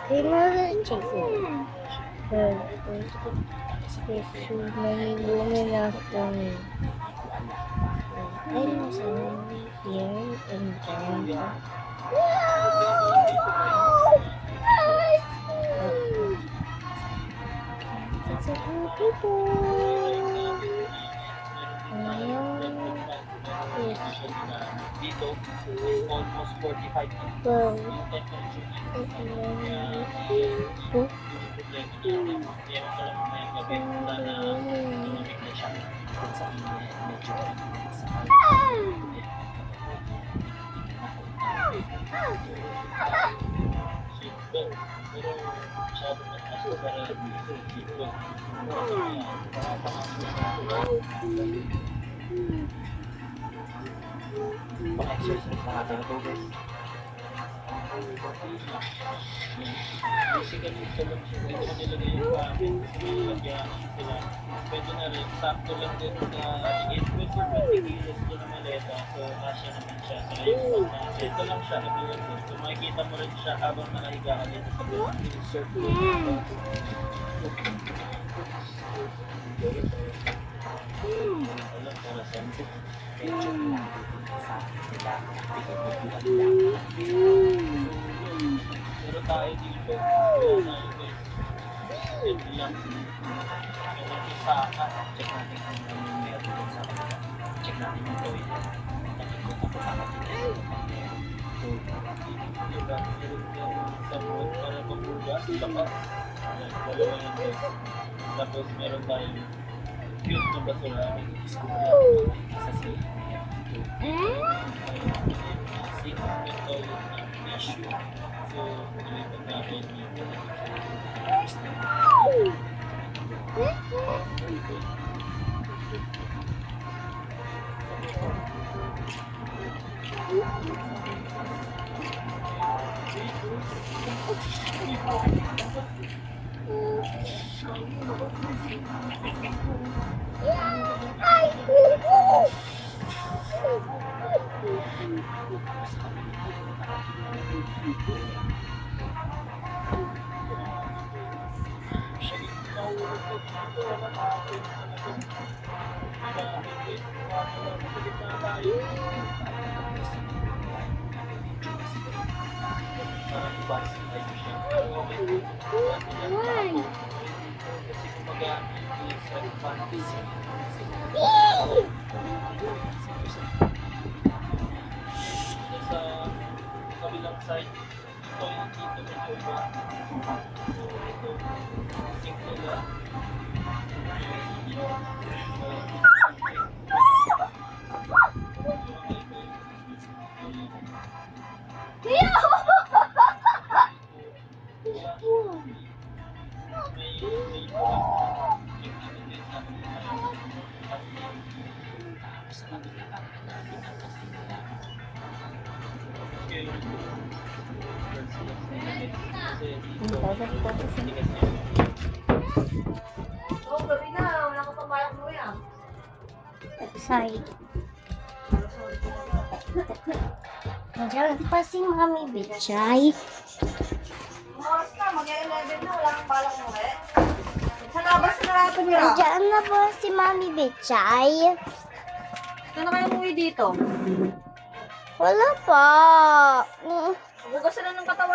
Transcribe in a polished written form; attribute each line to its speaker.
Speaker 1: There's so many women after me. I'm so here in Canada. It's a good people. Yes.
Speaker 2: Dito is almost 45 degrees.
Speaker 1: Well,
Speaker 2: Yung temperature dito sa
Speaker 1: oh,
Speaker 2: meron ka lang ngayong gabi na tumamig na siya kung sa init medyo pero masyado mataas ko para dito pang-exercise na natin ito guys. Basically, ito lang siya. Ito na nilagay yung gamit. Nilagyan sila. Pwede na rin. Sakto lang din na liit. Pwede 20 kilos doon na maleta. So, kasya naman siya. Kaya yung ito lang siya. Ito lang din. So, makikita mo rin siya habang nakahiga ka dito sa bed. Circle. Alam, para sa medyo sa sila. Pero tayo dito, ito lang. Meron yung saka. Check natin kung meron din sa kanila. Check natin yung toilet. Nakikita ko sa kanila. So, diba, meron yung sabon para mabugas. Tapos, dalawa yan guys. Tapos meron tayong cute na basura. Sa sink. Sink yung toilet na tissue. So, nilipat natin yung sa kabilang side, ito yung dito medyo iba. Ito, sink nila.
Speaker 3: Oo, gabi na. Wala ka pang bayang mo yan.
Speaker 1: sorry. Nandiyan pa si Mami Bitchay.
Speaker 3: Oras na, mag-11 na. Wala kang balang mo eh. Sa labas na natin tumira.
Speaker 1: Nandiyan na po si Mami Bitchay.
Speaker 3: Ito na kayo umuwi dito.
Speaker 1: Wala pa.
Speaker 3: Bugas na ng katawan.